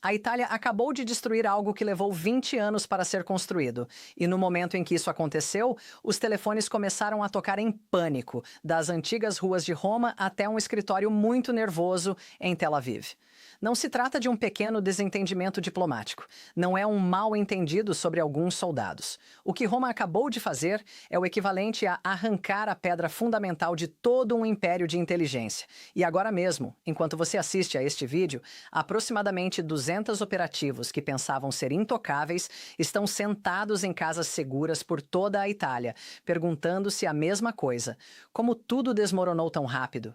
A Itália acabou de destruir algo que levou 20 anos para ser construído. E no momento em que isso aconteceu, os telefones começaram a tocar em pânico, das antigas ruas de Roma até um escritório muito nervoso em Tel Aviv. Não se trata de um pequeno desentendimento diplomático. Não é um mal-entendido sobre alguns soldados. O que Roma acabou de fazer é o equivalente a arrancar a pedra fundamental de todo um império de inteligência. E agora mesmo, enquanto você assiste a este vídeo, aproximadamente 200 operativos que pensavam ser intocáveis estão sentados em casas seguras por toda a Itália, perguntando-se a mesma coisa: como tudo desmoronou tão rápido?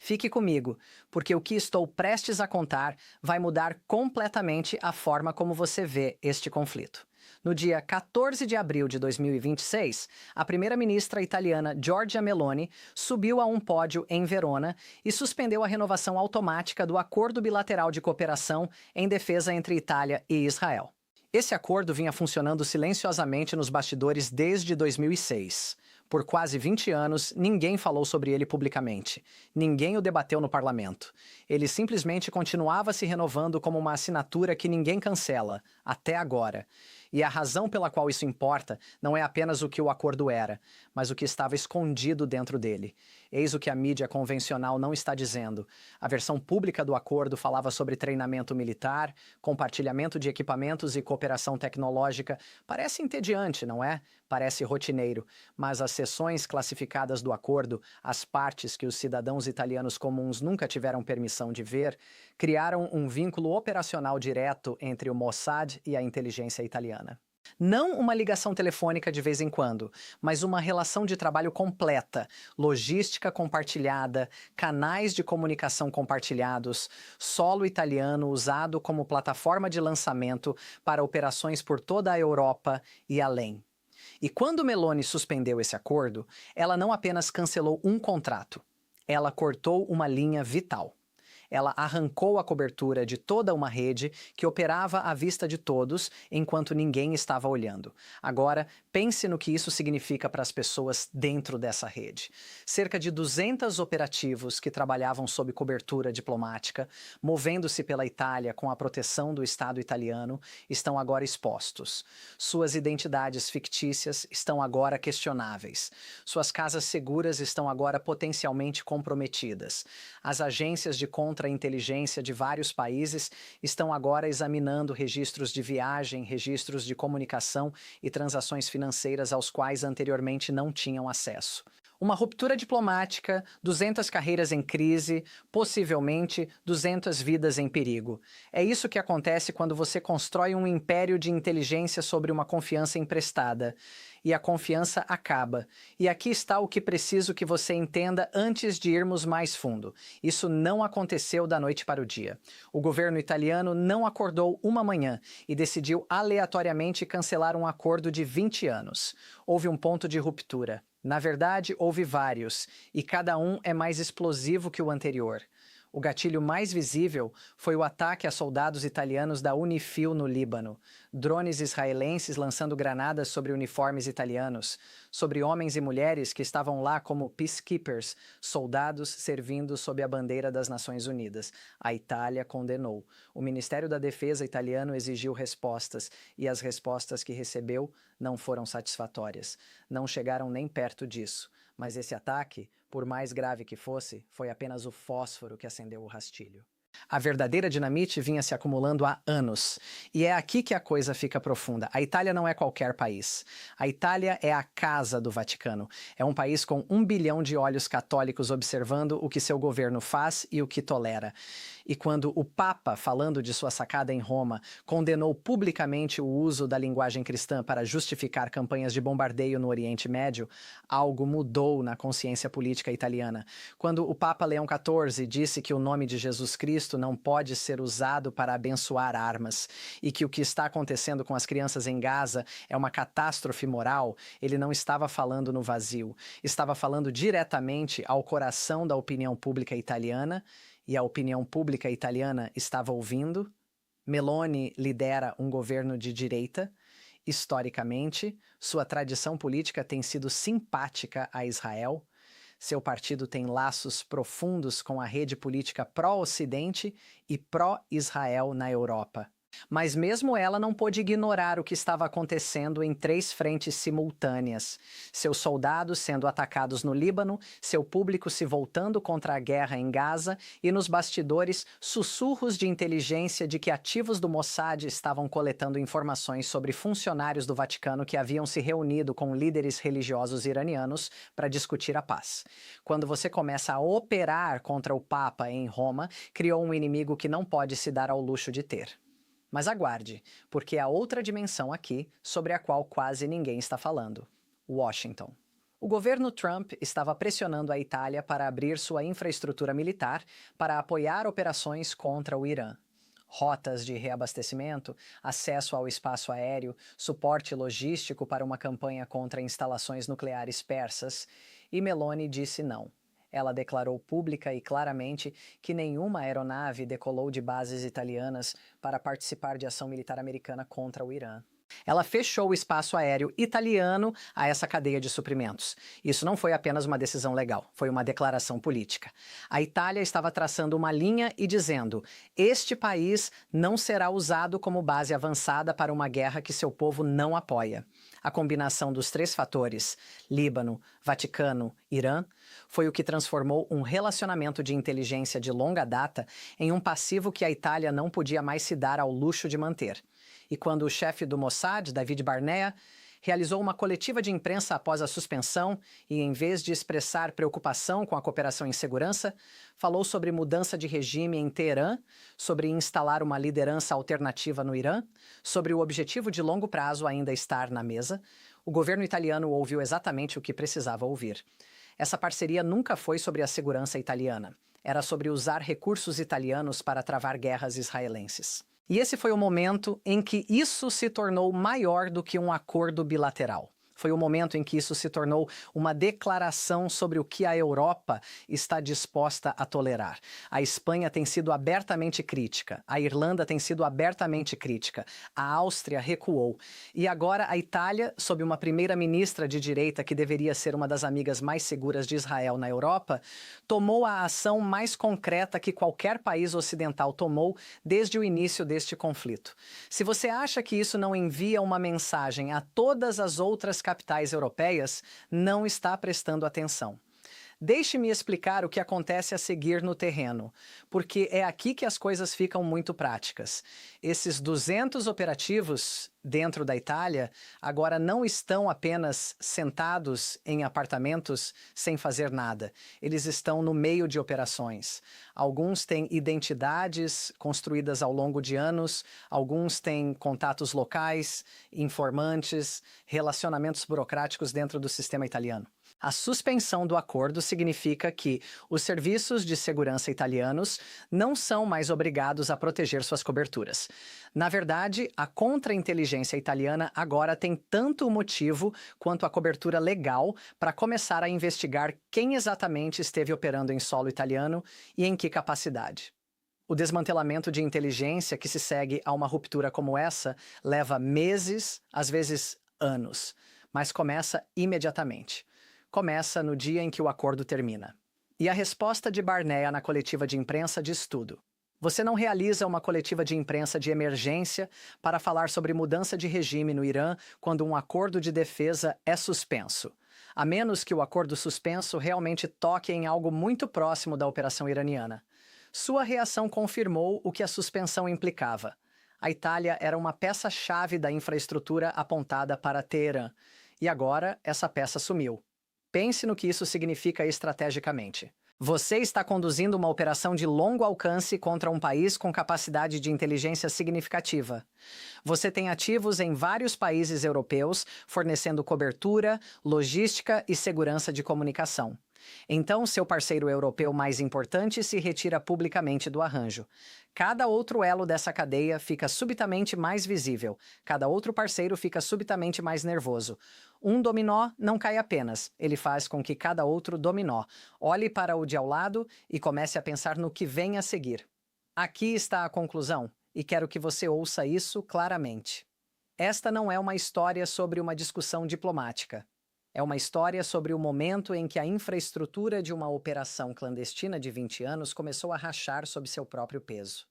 Fique comigo, porque o que estou prestes a contar vai mudar completamente a forma como você vê este conflito. No dia 14 de abril de 2026, a primeira-ministra italiana Giorgia Meloni subiu a um pódio em Verona e suspendeu a renovação automática do Acordo Bilateral de Cooperação em Defesa entre Itália e Israel. Esse acordo vinha funcionando silenciosamente nos bastidores desde 2006. Por quase 20 anos, ninguém falou sobre ele publicamente. Ninguém o debateu no parlamento. Ele simplesmente continuava se renovando como uma assinatura que ninguém cancela, até agora. E a razão pela qual isso importa não é apenas o que o acordo era, mas o que estava escondido dentro dele. Eis o que a mídia convencional não está dizendo. A versão pública do acordo falava sobre treinamento militar, compartilhamento de equipamentos e cooperação tecnológica. Parece entediante, não é? Parece rotineiro. Mas as seções classificadas do acordo, as partes que os cidadãos italianos comuns nunca tiveram permissão de ver, criaram um vínculo operacional direto entre o Mossad e a inteligência italiana. Não uma ligação telefônica de vez em quando, mas uma relação de trabalho completa, logística compartilhada, canais de comunicação compartilhados, solo italiano usado como plataforma de lançamento para operações por toda a Europa e além. E quando Meloni suspendeu esse acordo, ela não apenas cancelou um contrato, ela cortou uma linha vital. Ela arrancou a cobertura de toda uma rede que operava à vista de todos enquanto ninguém estava olhando. Agora, pense no que isso significa para as pessoas dentro dessa rede. Cerca de 200 operativos que trabalhavam sob cobertura diplomática, movendo-se pela Itália com a proteção do Estado italiano, estão agora expostos. Suas identidades fictícias estão agora questionáveis. Suas casas seguras estão agora potencialmente comprometidas. As agências de contra-inteligência de vários países estão agora examinando registros de viagem, registros de comunicação e transações financeiras aos quais anteriormente não tinham acesso. Uma ruptura diplomática, 200 carreiras em crise, possivelmente 200 vidas em perigo. É isso que acontece quando você constrói um império de inteligência sobre uma confiança emprestada. E a confiança acaba. E aqui está o que preciso que você entenda antes de irmos mais fundo. Isso não aconteceu da noite para o dia. O governo italiano não acordou uma manhã e decidiu aleatoriamente cancelar um acordo de 20 anos. Houve um ponto de ruptura. Na verdade, houve vários, e cada um é mais explosivo que o anterior. O gatilho mais visível foi o ataque a soldados italianos da Unifil no Líbano, drones israelenses lançando granadas sobre uniformes italianos, sobre homens e mulheres que estavam lá como peacekeepers, soldados servindo sob a bandeira das Nações Unidas. A Itália condenou. O Ministério da Defesa italiano exigiu respostas, e as respostas que recebeu não foram satisfatórias. Não chegaram nem perto disso. Mas esse ataque, por mais grave que fosse, foi apenas o fósforo que acendeu o rastilho. A verdadeira dinamite vinha se acumulando há anos. E é aqui que a coisa fica profunda. A Itália não é qualquer país. A Itália é a casa do Vaticano. É um país com 1 bilhão de olhos católicos observando o que seu governo faz e o que tolera. E quando o Papa, falando de sua sacada em Roma, condenou publicamente o uso da linguagem cristã para justificar campanhas de bombardeio no Oriente Médio, algo mudou na consciência política italiana. Quando o Papa Leão XIV disse que o nome de Jesus Cristo não pode ser usado para abençoar armas e que o que está acontecendo com as crianças em Gaza é uma catástrofe moral, ele não estava falando no vazio, estava falando diretamente ao coração da opinião pública italiana, e a opinião pública italiana estava ouvindo. Meloni lidera um governo de direita. Historicamente, sua tradição política tem sido simpática a Israel. Seu partido tem laços profundos com a rede política pró-Ocidente e pró-Israel na Europa. Mas mesmo ela não pôde ignorar o que estava acontecendo em 3 frentes simultâneas. Seus soldados sendo atacados no Líbano, seu público se voltando contra a guerra em Gaza e nos bastidores sussurros de inteligência de que ativos do Mossad estavam coletando informações sobre funcionários do Vaticano que haviam se reunido com líderes religiosos iranianos para discutir a paz. Quando você começa a operar contra o Papa em Roma, criou um inimigo que não pode se dar ao luxo de ter. Mas aguarde, porque há outra dimensão aqui sobre a qual quase ninguém está falando: Washington. O governo Trump estava pressionando a Itália para abrir sua infraestrutura militar para apoiar operações contra o Irã. Rotas de reabastecimento, acesso ao espaço aéreo, suporte logístico para uma campanha contra instalações nucleares persas, e Meloni disse não. Ela declarou pública e claramente que nenhuma aeronave decolou de bases italianas para participar de ação militar americana contra o Irã. Ela fechou o espaço aéreo italiano a essa cadeia de suprimentos. Isso não foi apenas uma decisão legal, foi uma declaração política. A Itália estava traçando uma linha e dizendo: este país não será usado como base avançada para uma guerra que seu povo não apoia. A combinação dos 3 fatores, Líbano, Vaticano, Irã, foi o que transformou um relacionamento de inteligência de longa data em um passivo que a Itália não podia mais se dar ao luxo de manter. E quando o chefe do Mossad, David Barnea, realizou uma coletiva de imprensa após a suspensão e, em vez de expressar preocupação com a cooperação em segurança, falou sobre mudança de regime em Teherã, sobre instalar uma liderança alternativa no Irã, sobre o objetivo de longo prazo ainda estar na mesa, o governo italiano ouviu exatamente o que precisava ouvir. Essa parceria nunca foi sobre a segurança italiana. Era sobre usar recursos italianos para travar guerras israelenses. E esse foi o momento em que isso se tornou maior do que um acordo bilateral. Foi o momento em que isso se tornou uma declaração sobre o que a Europa está disposta a tolerar. A Espanha tem sido abertamente crítica, a Irlanda tem sido abertamente crítica, a Áustria recuou. E agora a Itália, sob uma primeira-ministra de direita que deveria ser uma das amigas mais seguras de Israel na Europa, tomou a ação mais concreta que qualquer país ocidental tomou desde o início deste conflito. Se você acha que isso não envia uma mensagem a todas as outras capitais europeias, não está prestando atenção. Deixe-me explicar o que acontece a seguir no terreno, porque é aqui que as coisas ficam muito práticas. Esses 200 operativos dentro da Itália agora não estão apenas sentados em apartamentos sem fazer nada. Eles estão no meio de operações. Alguns têm identidades construídas ao longo de anos, alguns têm contatos locais, informantes, relacionamentos burocráticos dentro do sistema italiano. A suspensão do acordo significa que os serviços de segurança italianos não são mais obrigados a proteger suas coberturas. Na verdade, a contra-inteligência italiana agora tem tanto o motivo quanto a cobertura legal para começar a investigar quem exatamente esteve operando em solo italiano e em que capacidade. O desmantelamento de inteligência que se segue a uma ruptura como essa leva meses, às vezes anos, mas começa imediatamente. Começa no dia em que o acordo termina. E a resposta de Barnea na coletiva de imprensa diz tudo. Você não realiza uma coletiva de imprensa de emergência para falar sobre mudança de regime no Irã quando um acordo de defesa é suspenso, a menos que o acordo suspenso realmente toque em algo muito próximo da operação iraniana. Sua reação confirmou o que a suspensão implicava. A Itália era uma peça-chave da infraestrutura apontada para Teherã, e agora essa peça sumiu. Pense no que isso significa estrategicamente. Você está conduzindo uma operação de longo alcance contra um país com capacidade de inteligência significativa. Você tem ativos em vários países europeus, fornecendo cobertura, logística e segurança de comunicação. Então, seu parceiro europeu mais importante se retira publicamente do arranjo. Cada outro elo dessa cadeia fica subitamente mais visível. Cada outro parceiro fica subitamente mais nervoso. Um dominó não cai apenas, ele faz com que cada outro dominó olhe para o de ao lado e comece a pensar no que vem a seguir. Aqui está a conclusão, e quero que você ouça isso claramente. Esta não é uma história sobre uma discussão diplomática. É uma história sobre o momento em que a infraestrutura de uma operação clandestina de 20 anos começou a rachar sob seu próprio peso.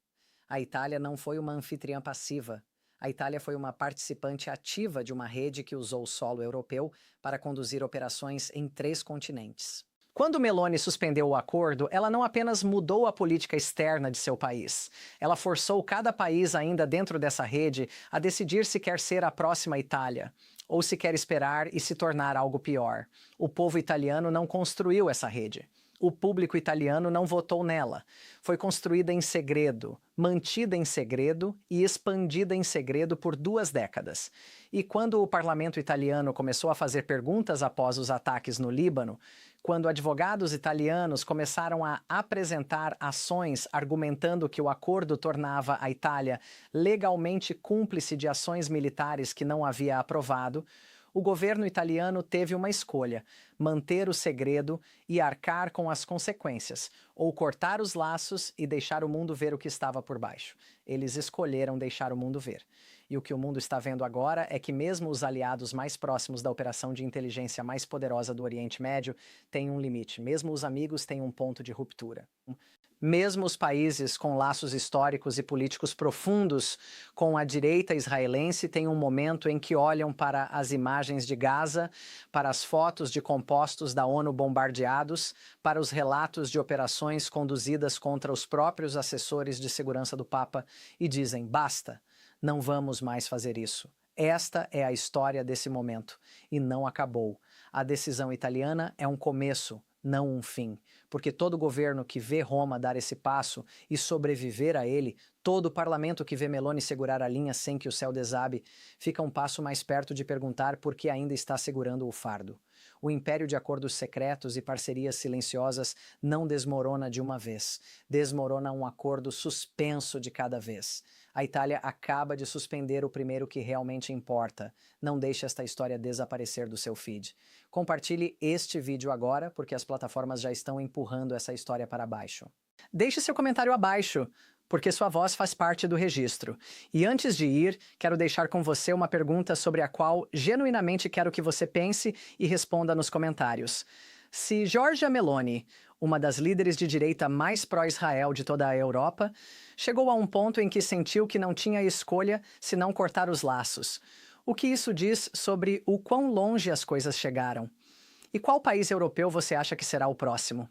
A Itália não foi uma anfitriã passiva. A Itália foi uma participante ativa de uma rede que usou o solo europeu para conduzir operações em 3 continentes. Quando Meloni suspendeu o acordo, ela não apenas mudou a política externa de seu país. Ela forçou cada país ainda dentro dessa rede a decidir se quer ser a próxima Itália, ou se quer esperar e se tornar algo pior. O povo italiano não construiu essa rede. O público italiano não votou nela. Foi construída em segredo, mantida em segredo e expandida em segredo por 2 décadas. E quando o parlamento italiano começou a fazer perguntas após os ataques no Líbano, quando advogados italianos começaram a apresentar ações argumentando que o acordo tornava a Itália legalmente cúmplice de ações militares que não havia aprovado, o governo italiano teve uma escolha: manter o segredo e arcar com as consequências, ou cortar os laços e deixar o mundo ver o que estava por baixo. Eles escolheram deixar o mundo ver. E o que o mundo está vendo agora é que mesmo os aliados mais próximos da operação de inteligência mais poderosa do Oriente Médio têm um limite, mesmo os amigos têm um ponto de ruptura. Mesmo os países com laços históricos e políticos profundos com a direita israelense têm um momento em que olham para as imagens de Gaza, para as fotos de compostos da ONU bombardeados, para os relatos de operações conduzidas contra os próprios assessores de segurança do Papa e dizem: basta, não vamos mais fazer isso. Esta é a história desse momento e não acabou. A decisão italiana é um começo, não um fim, porque todo governo que vê Roma dar esse passo e sobreviver a ele, todo parlamento que vê Meloni segurar a linha sem que o céu desabe, fica um passo mais perto de perguntar por que ainda está segurando o fardo. O império de acordos secretos e parcerias silenciosas não desmorona de uma vez, desmorona um acordo suspenso de cada vez. A Itália acaba de suspender o primeiro que realmente importa. Não deixe esta história desaparecer do seu feed. Compartilhe este vídeo agora, porque as plataformas já estão empurrando essa história para baixo. Deixe seu comentário abaixo, porque sua voz faz parte do registro. E antes de ir, quero deixar com você uma pergunta sobre a qual genuinamente quero que você pense e responda nos comentários. Se Giorgia Meloni, uma das líderes de direita mais pró-Israel de toda a Europa, chegou a um ponto em que sentiu que não tinha escolha senão cortar os laços, o que isso diz sobre o quão longe as coisas chegaram? E qual país europeu você acha que será o próximo?